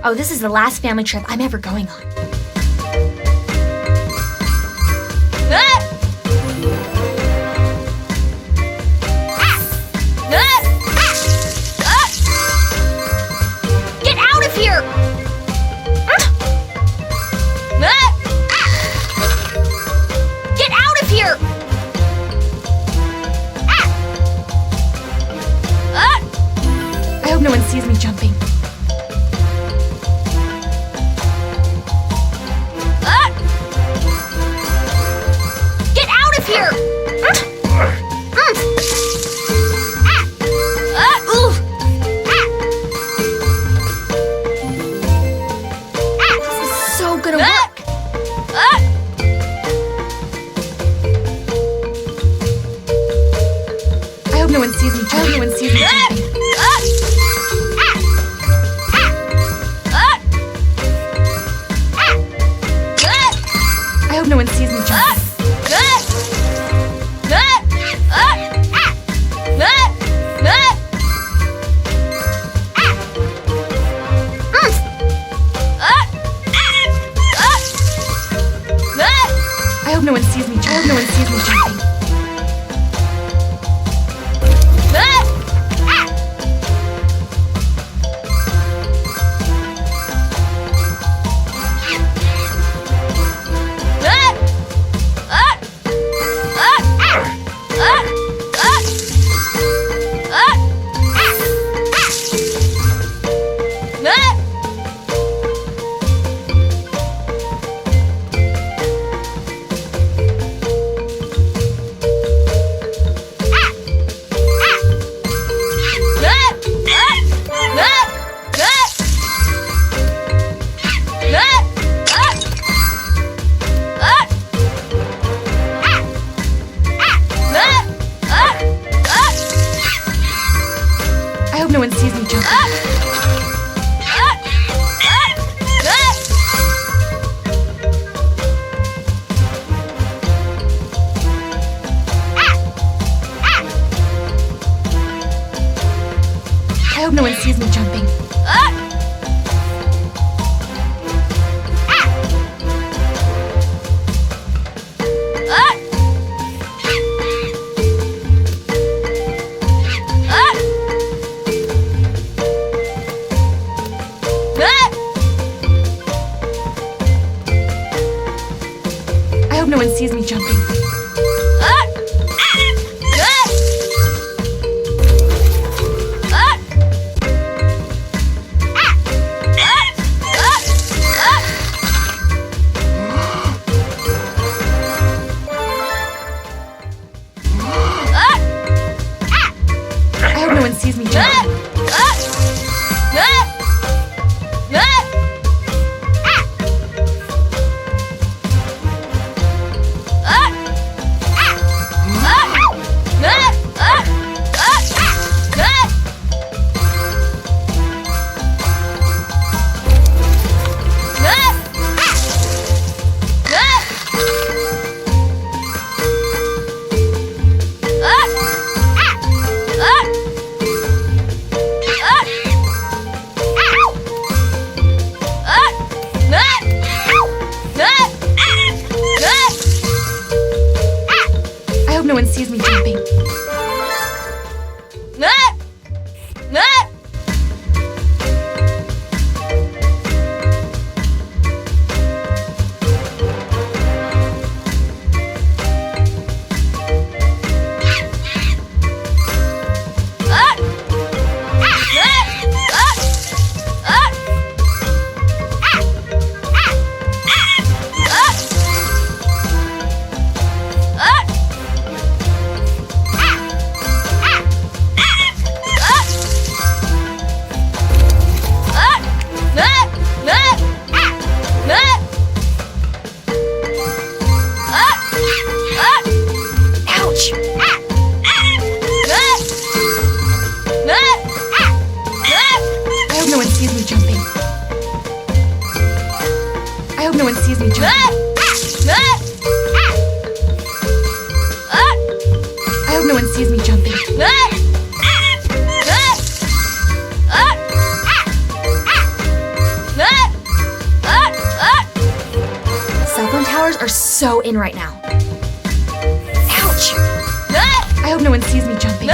Oh, this is the last family trip I'm ever going on. Get out of here! Get out of here! I hope no one sees me jumping. Get out of here! This is so gonna work. I hope no one sees me jumping. I hope no one sees me jumping. I hope no one sees me jumping. I hope no one sees me jumping. I hope no one sees me jumping. I hope no one sees me jumping. I hope no one sees me jumping. I hope no one sees me jumping. I hope no one sees me jumping. I hope no one sees me jumping. I hope no one sees me jumping. I hope no one sees me jumping. in right now. Ouch! I hope no one sees me jumping.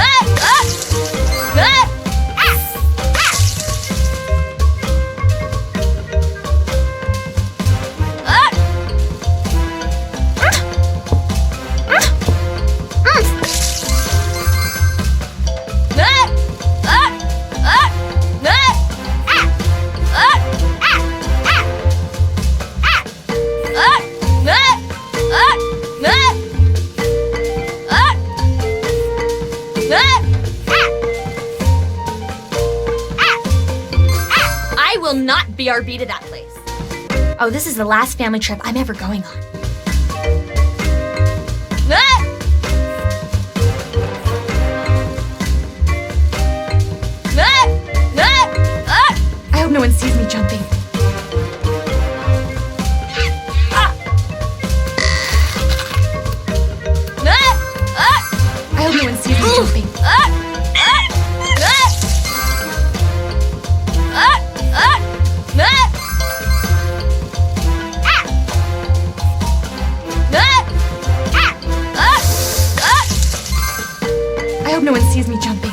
I will not BRB to that place. Oh, this is the last family trip I'm ever going on. I hope no one sees me jumping. I hope no one sees me jumping. I hope no one sees me jumping.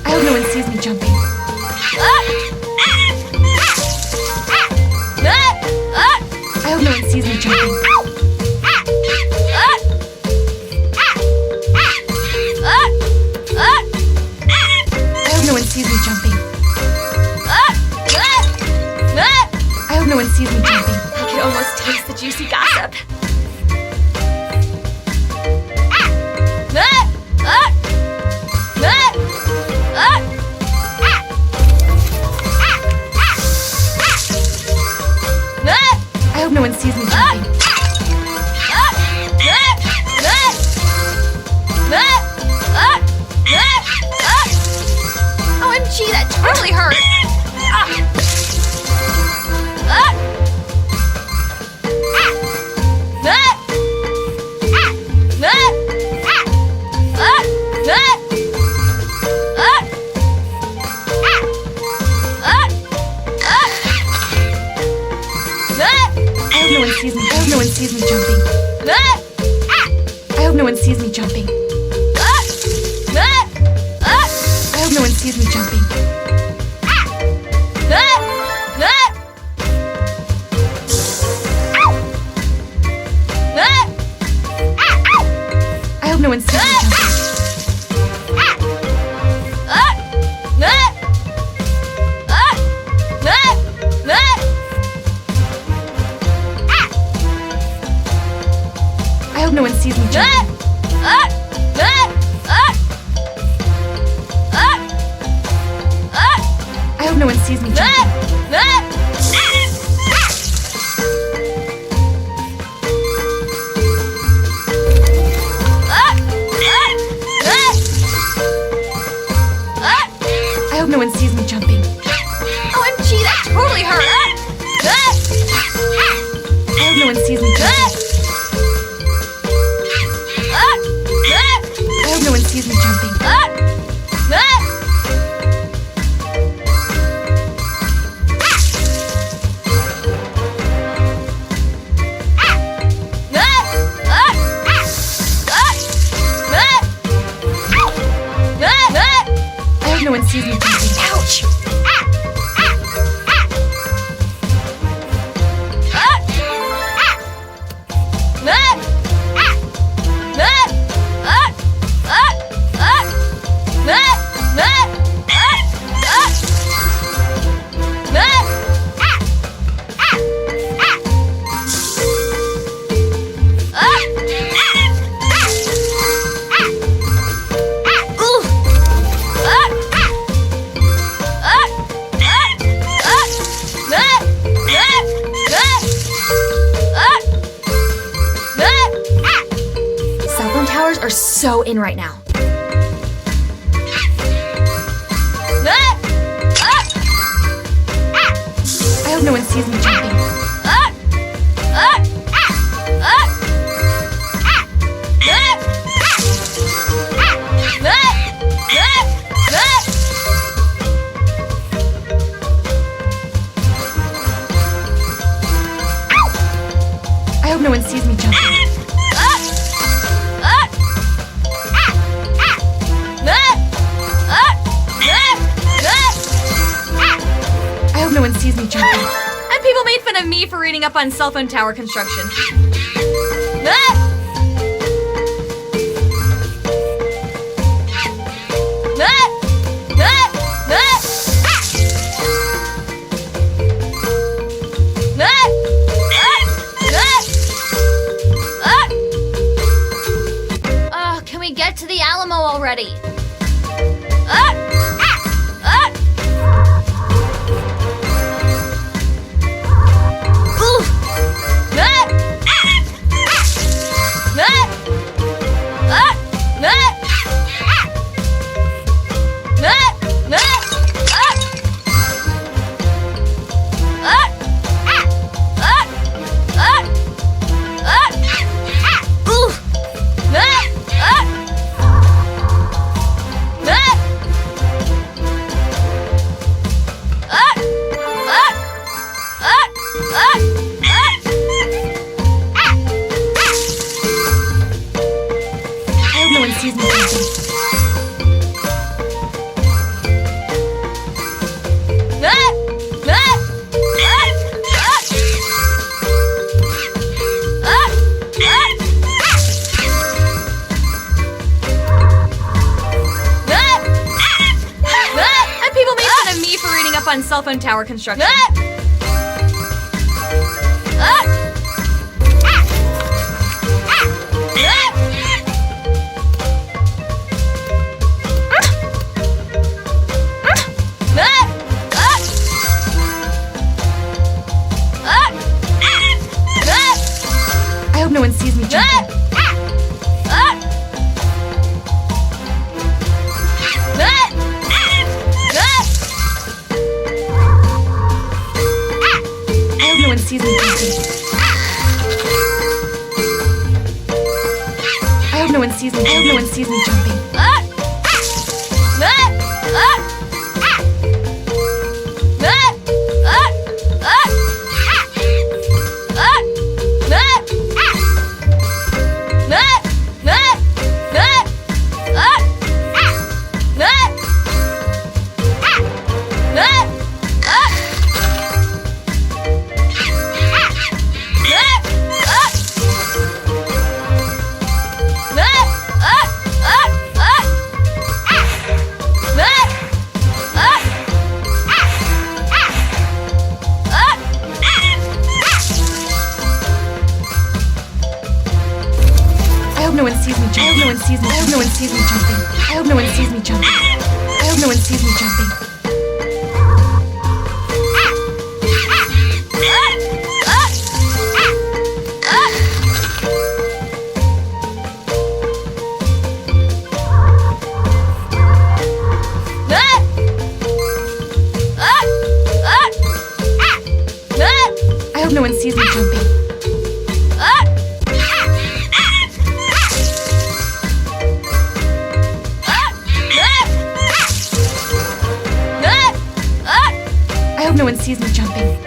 I hope no one sees me jumping. I hope no one sees me jumping. I hope no one sees me jumping. I hope no one sees me jumping. I can almost taste the juicy gossip. I hope no one sees me jumping. OMG, that totally hurt. I hope no one sees me. I hope no one sees me jumping. I hope no one sees me jumping. I hope no one sees me jumping. I hope no one sees me jumping. I hope no one sees me jumping. I hope no one sees me jumping. I hope no one sees me jumping. OMG, that totally hurt. I hope no one sees me jumping. I hope no one sees me jumping. I hope no one sees me jumping. Ouch! Cell phone towers are so in right now. I hope no one sees me jumping. hope no one sees me jumping. I hope no one sees me jumping. And people made fun of me for reading up on cell phone tower construction. Can we get to the Alamo already? On cell phone tower construction. I hope no one sees me jumping. No one sees me jumping. I hope no one sees me. I hope no one sees me jumping. No one sees me jumping. I hope no one sees me. I hope no one sees me jumping. I hope no one sees me jumping. I hope no one sees me jumping. I hope no one sees me jumping. I hope no one sees me jumping.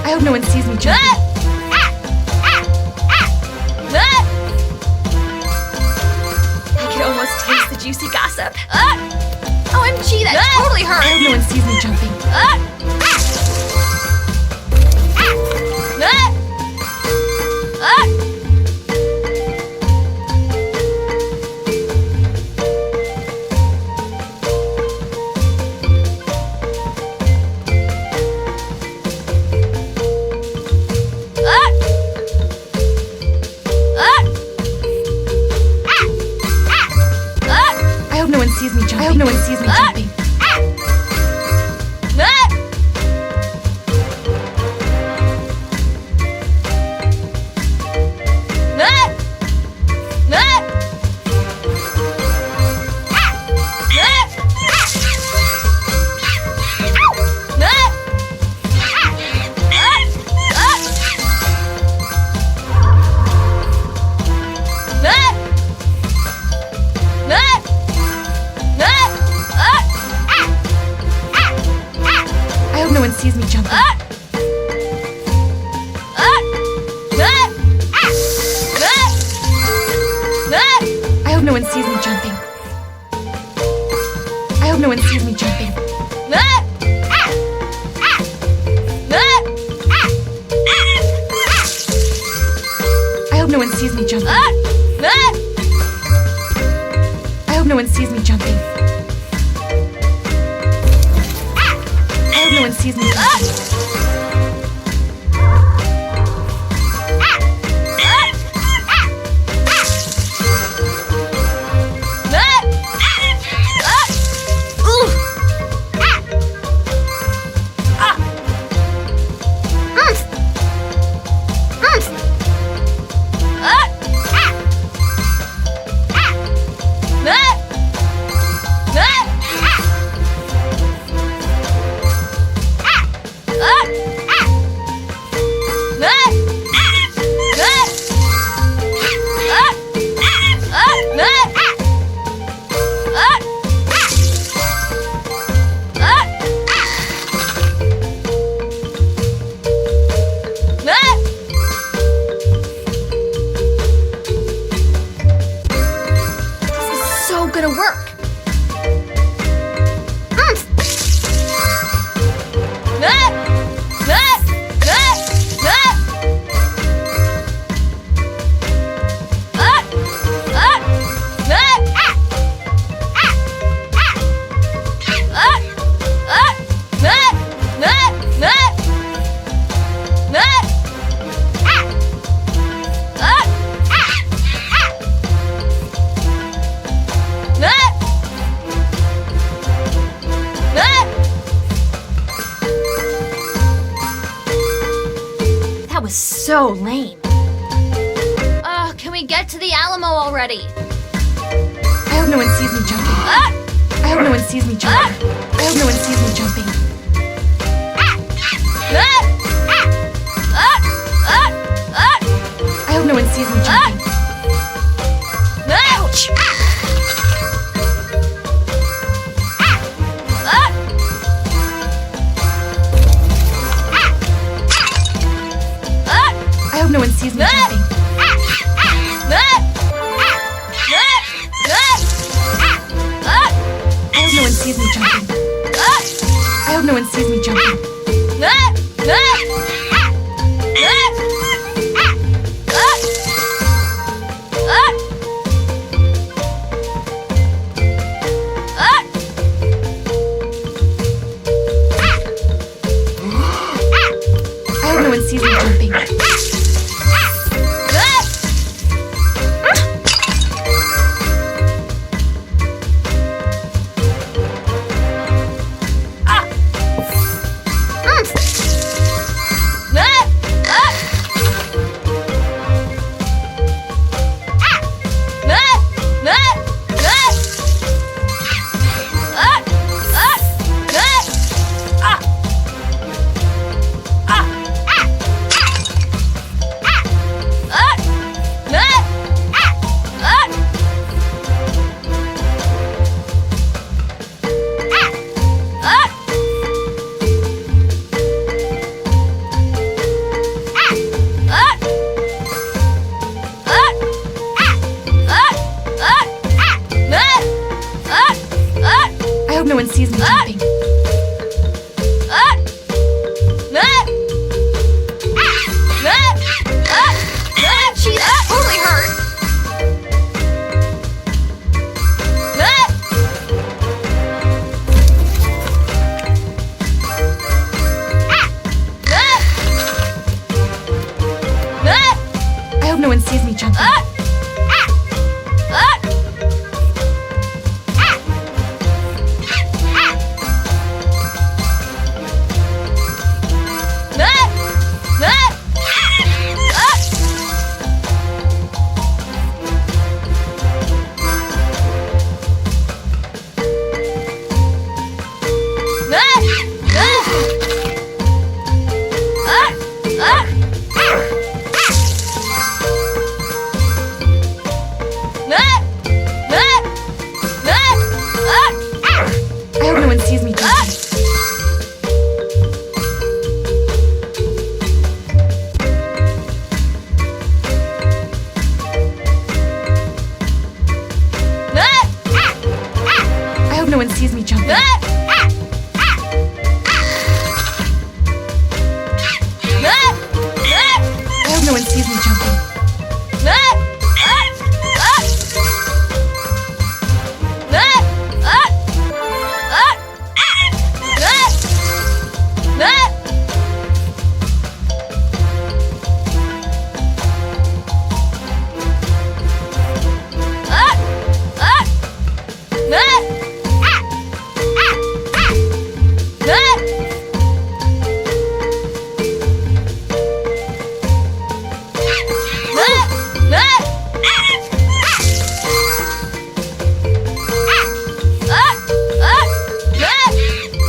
I hope no one sees me jumping. I could almost taste the juicy gossip. OMG, that totally hurt. I hope no one sees me jumping. I hope no one sees me jumping. I hope no one sees me jumping. Ah! hope no one sees me jumping. I hope no one sees me jumping. I hope no one sees me jumping. I hope no one sees me jumping. I hope no one sees me jumping. Gonna work. That was so lame. Can we get to the Alamo already? I hope no one sees me jumping. I hope no one sees me jumping. I hope no one sees me jumping. I hope no one sees me jumping. Ouch! I hope no one sees me jumping. I hope no one sees me jumping. I hope no one sees me jumping. I hope no one sees me jumping. one sees me jumping. I hope no one sees me jumping.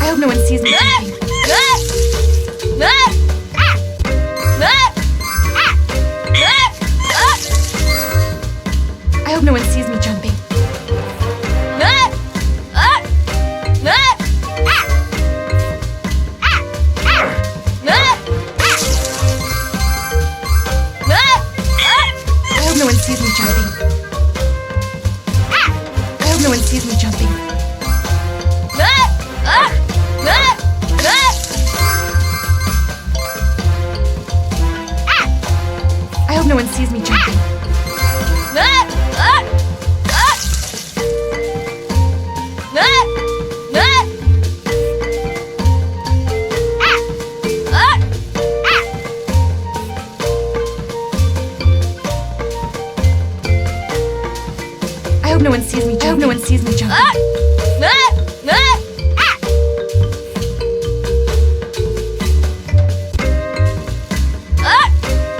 I hope no one sees me jumping. I hope no one sees me jumping. I hope no one sees me jumping. I hope no one sees me jumping. I hope no one sees me jumping. I hope no one sees me jumping. I hope no one sees me jumping.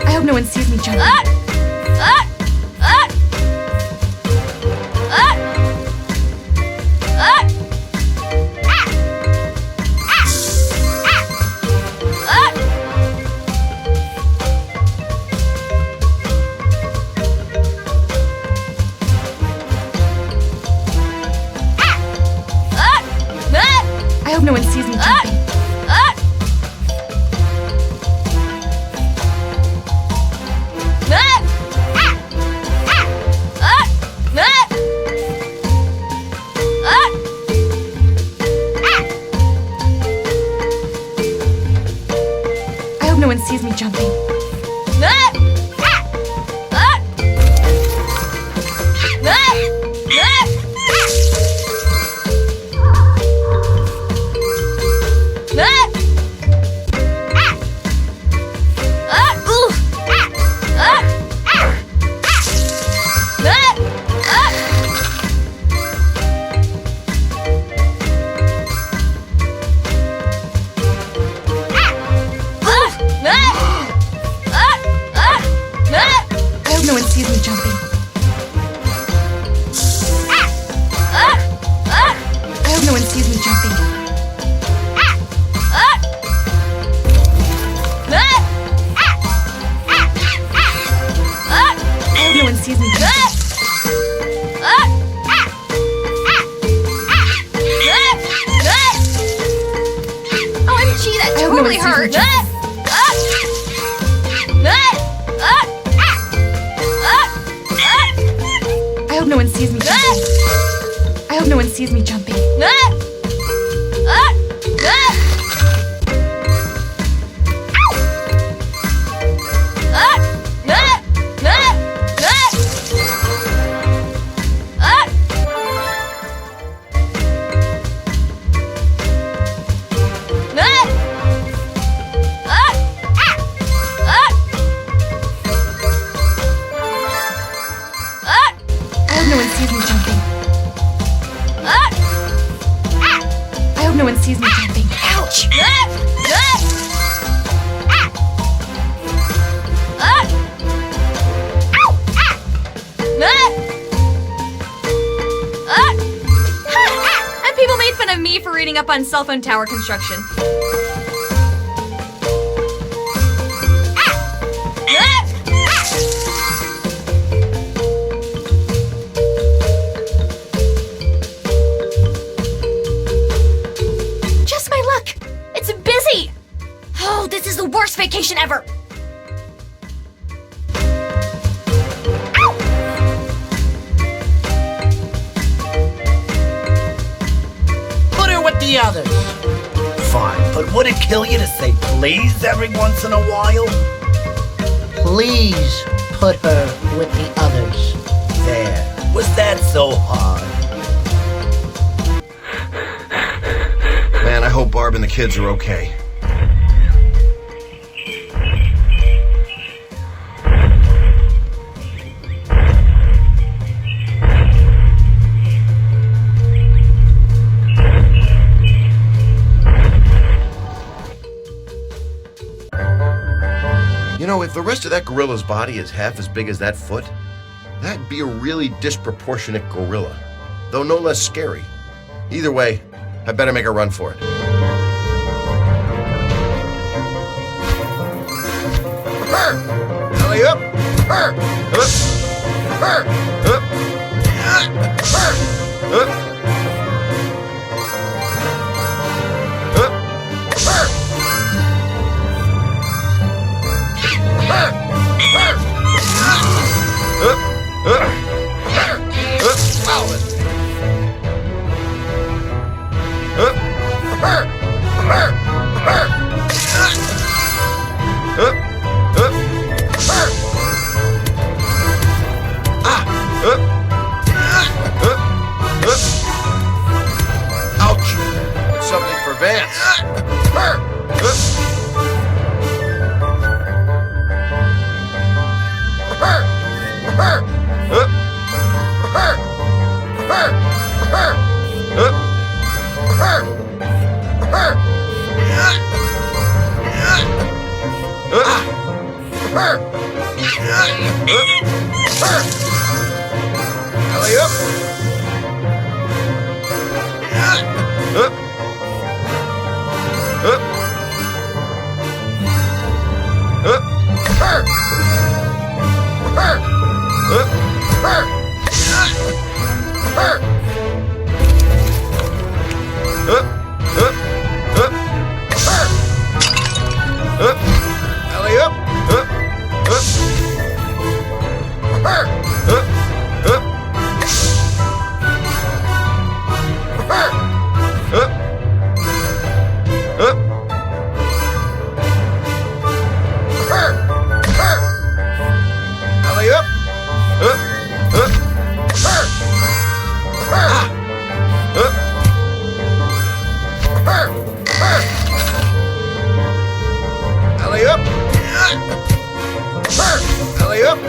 I hope no one sees me jumping. I hope no one sees me jumping. I hope no one sees me jumping. I hope no one sees me jumping. I hope no one sees me jumping. I hope no one sees me jumping. OMG, that I hope no one totally sees me hurt. jumping. I hope no one sees me jumping. I hope no one sees me jumping. I hope no one sees me jumping. I hope no one sees me jumping. Ouch! And people made fun of me for reading up on cell phone tower construction. Just my luck. It's busy. Oh, this is the worst vacation ever. the others. Fine, but would it kill you to say please every once in a while? Please put her with the others. There. Was that so hard? Man, I hope Barb and the kids are okay. You know, if the rest of that gorilla's body is half as big as that foot, that'd be a really disproportionate gorilla, though no less scary. Either way, I better make a run for it. Alley up! Ouch! Something for Vance. Alley up! Alley up!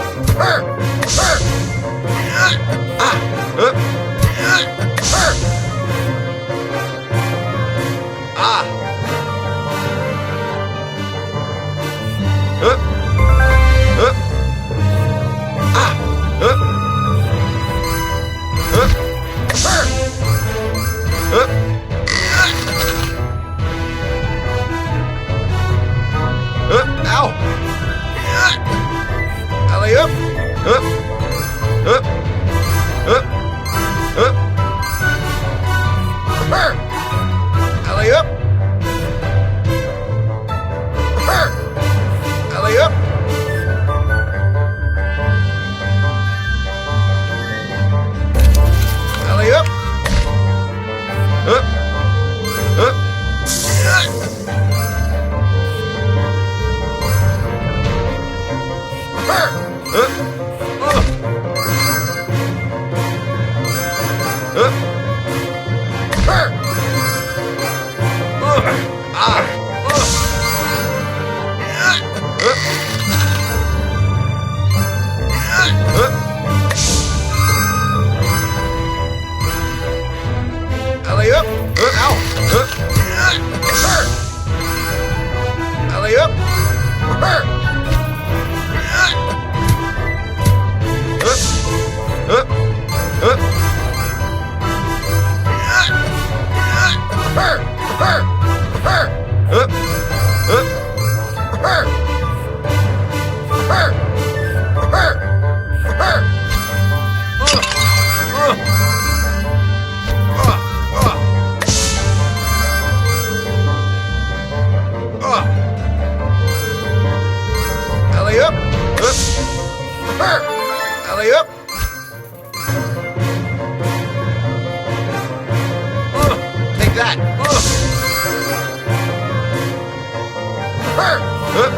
Alley-oop.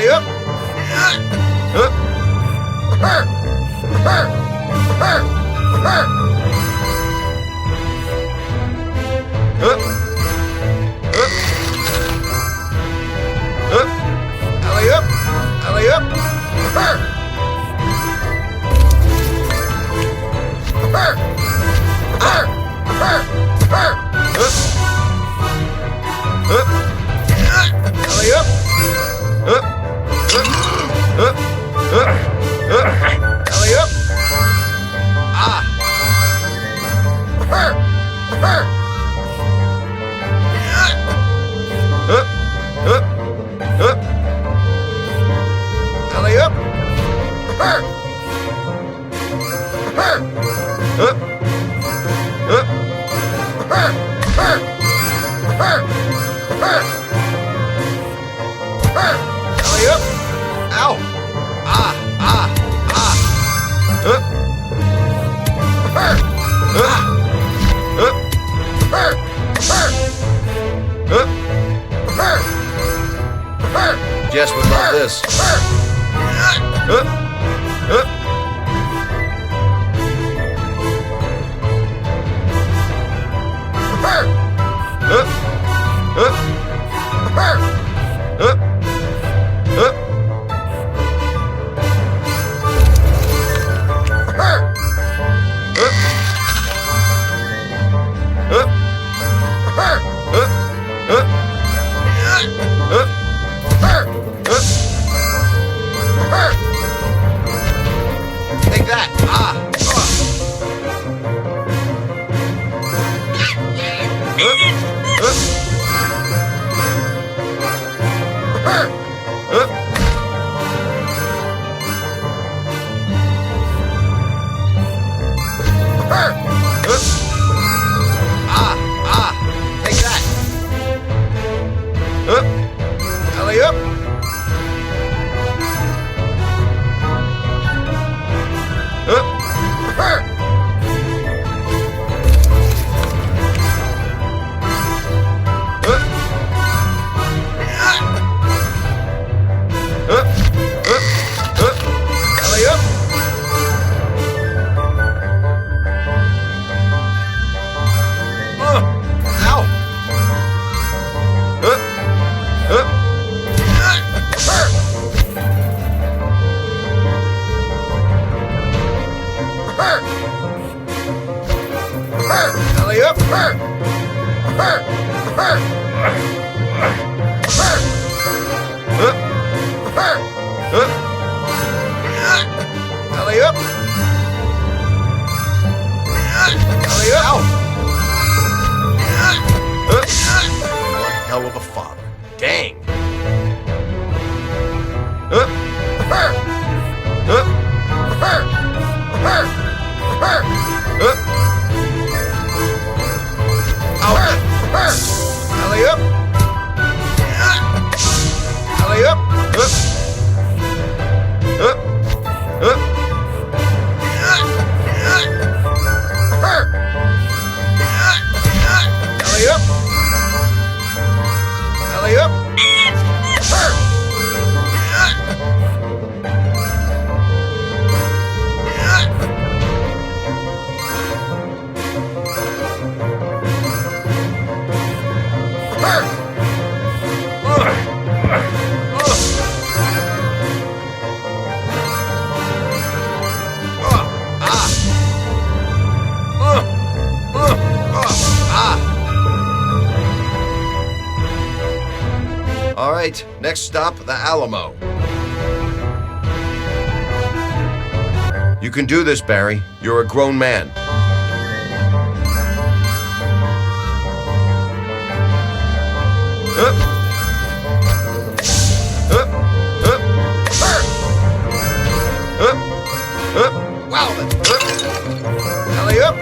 Alley-oop. Alley-oop. Alley-oop. Alley-oop. Ah. Alley-oop. Alley-oop. Ow. Ah, ah, ah. Jess would love this. Take that. Ah. Take that. Alley-oop. Alley-oop. Ow. Alley-oop. Alley-oop. Alley-oop. One hell of a father. Dang. Alley-oop. Alley-oop. Alley-oop. Alley-oop. All right, next stop, the Alamo. You can do this, Barry. You're a grown man. Wow, that's alley-oop.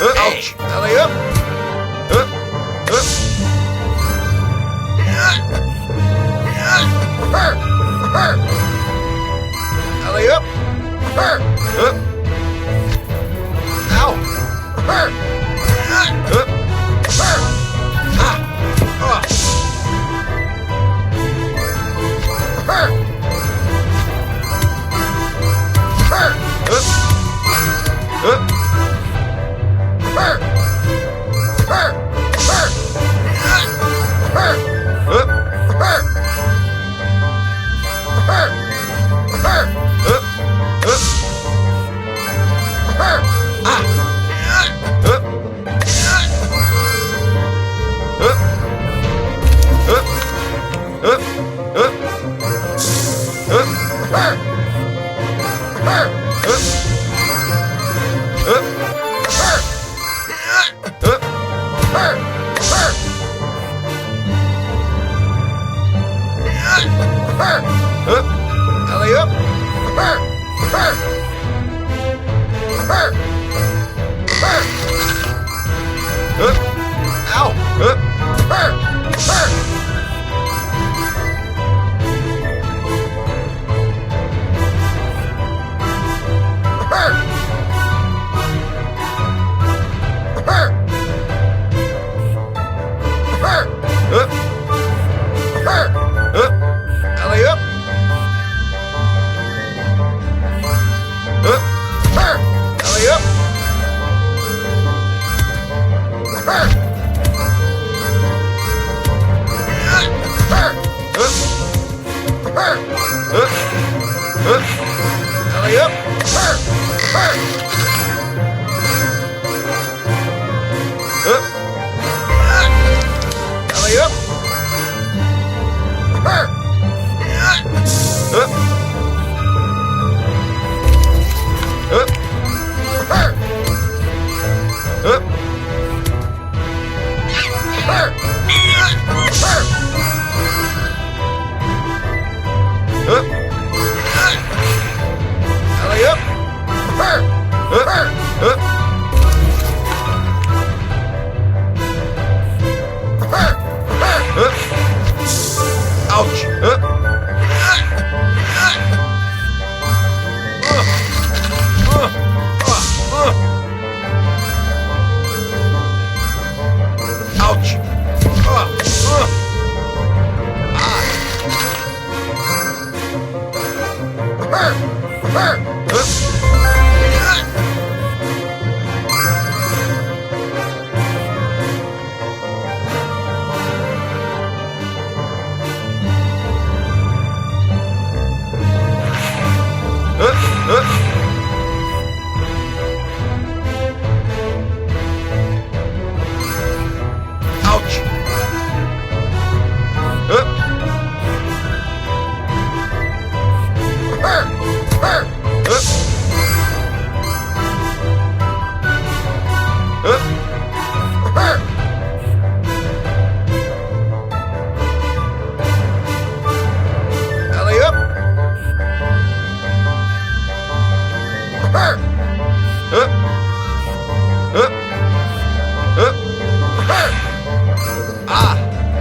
Ouch! Alley-oop. Alley-oop. Ow!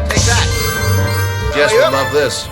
Take that. Jess would love this.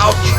Ouch!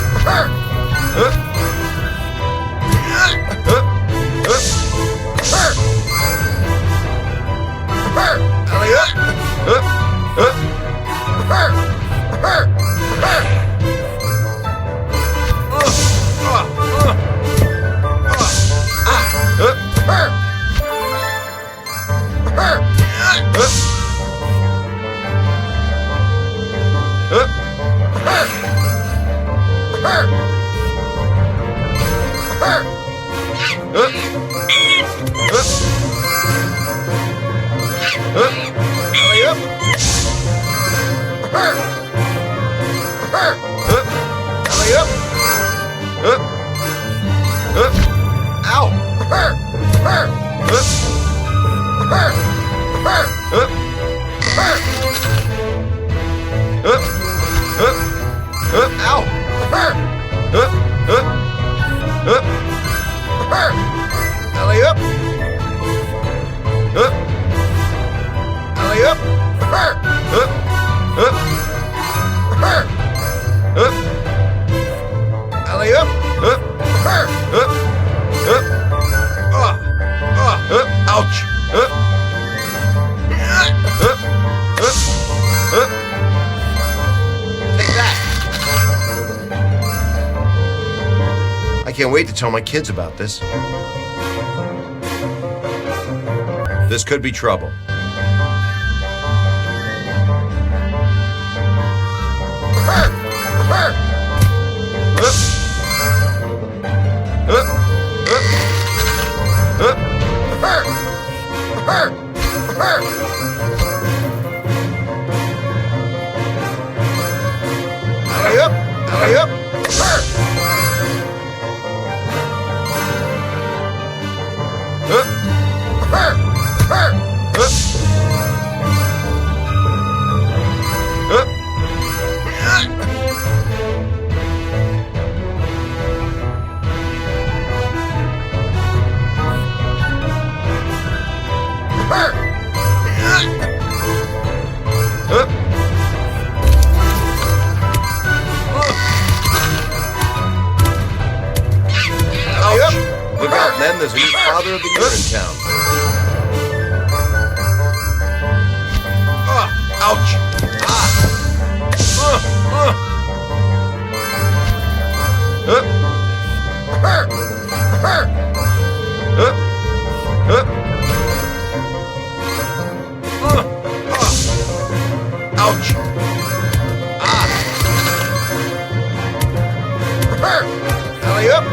Alley-up! Ouch! I can't wait to tell my kids about this. This could be trouble. Hurry up! Huh? time there's a new Father of the Year in town. Ouch! Ouch! Alley up!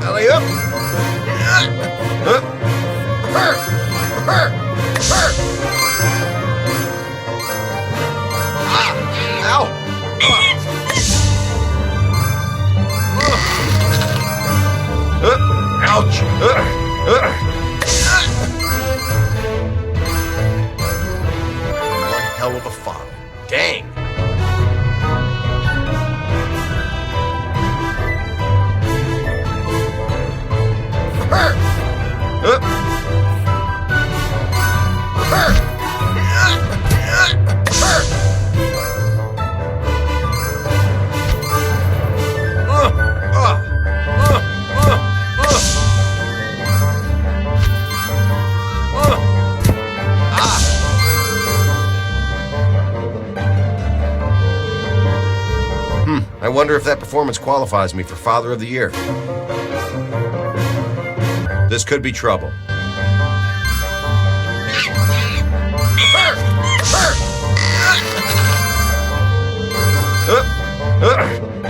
Alley up! Ouch! One hell of a father. Dang! I wonder if that performance qualifies me for Father of the Year. This could be trouble.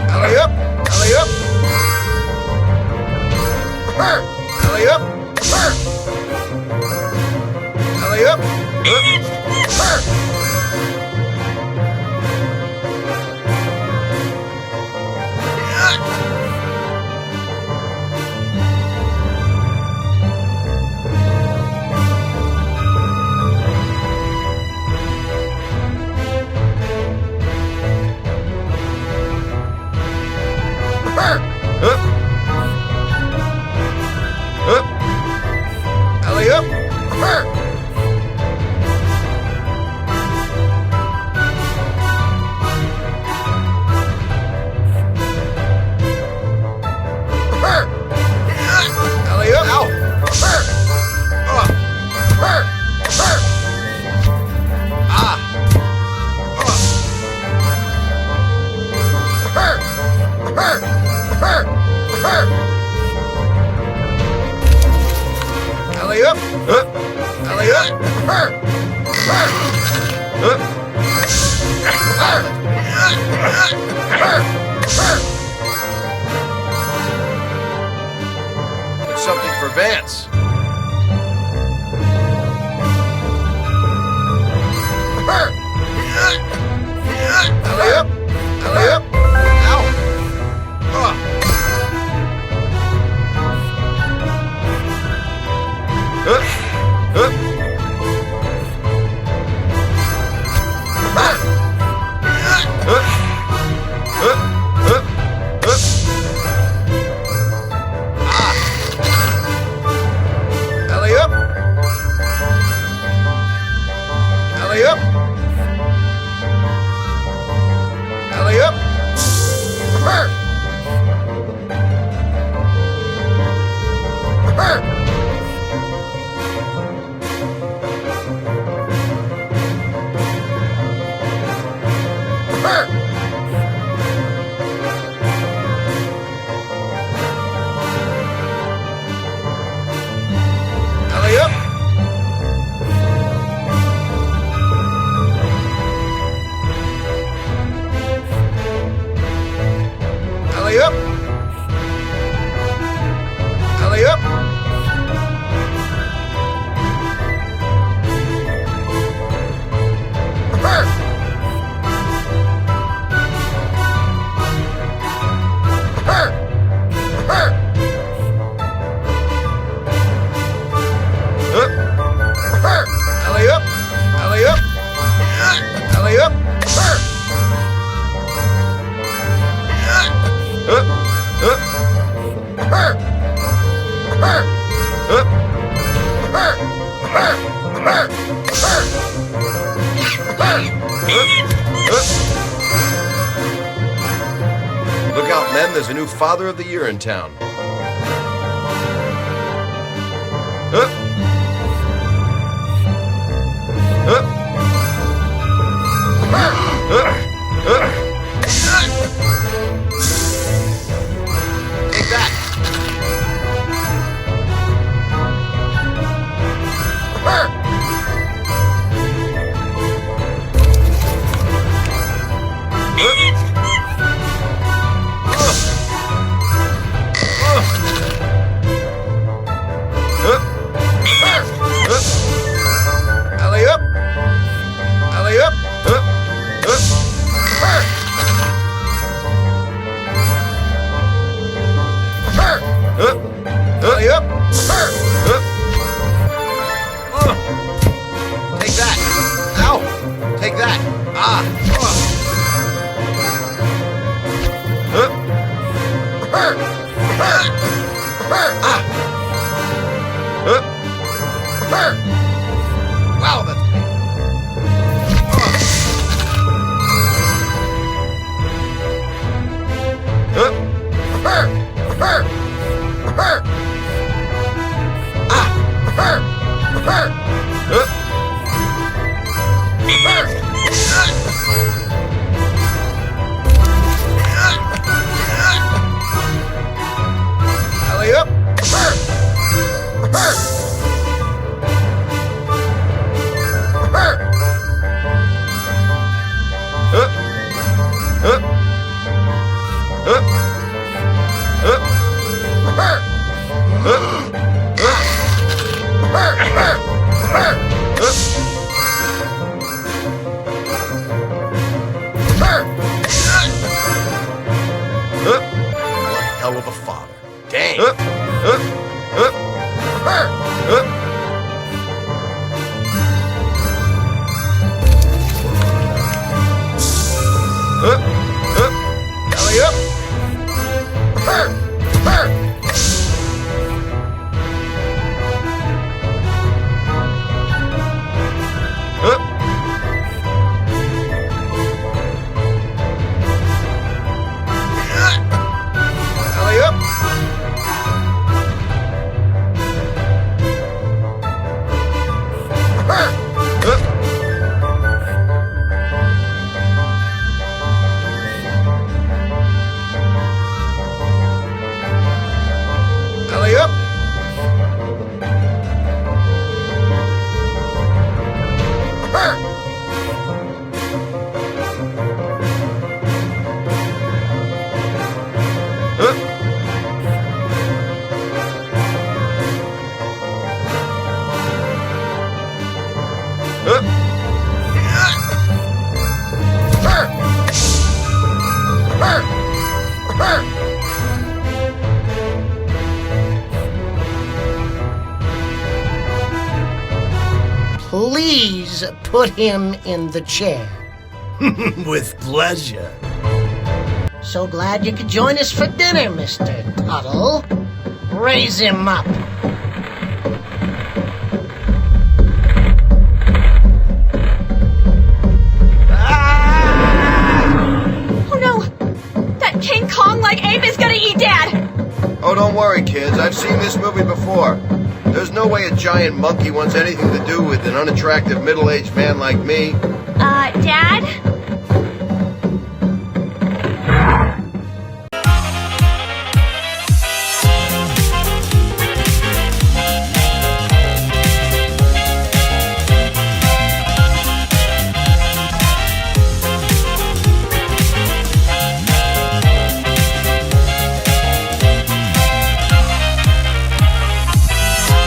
Alley up! Alley up! Alley up! Alley up! Alley up! Alley up! Ow! Alley up! Alley up! It's something for Vance. Alley-up! Alley-up! Alley-up! Alley-up! Alley-up! Alley-up! Alley-up! Alley-up! Alley-up! Look out, men, there's a new Father of the Year in town. Take that! Alley-up! Alley-up! Alley-up! Take that! Ow! Take that! Ah! Wow, that's Alley-up! What hell of a father. Dang. Alley-up! Alley-up! Alley-up! please put him in the chair. With pleasure. So glad you could join us for dinner, Mr. Tuttle. Raise him up. Oh no! That King Kong-like ape is gonna eat Dad! Oh, don't worry, kids. I've seen this movie before. There's no way a giant monkey wants anything to do with an unattractive middle-aged man like me. Dad?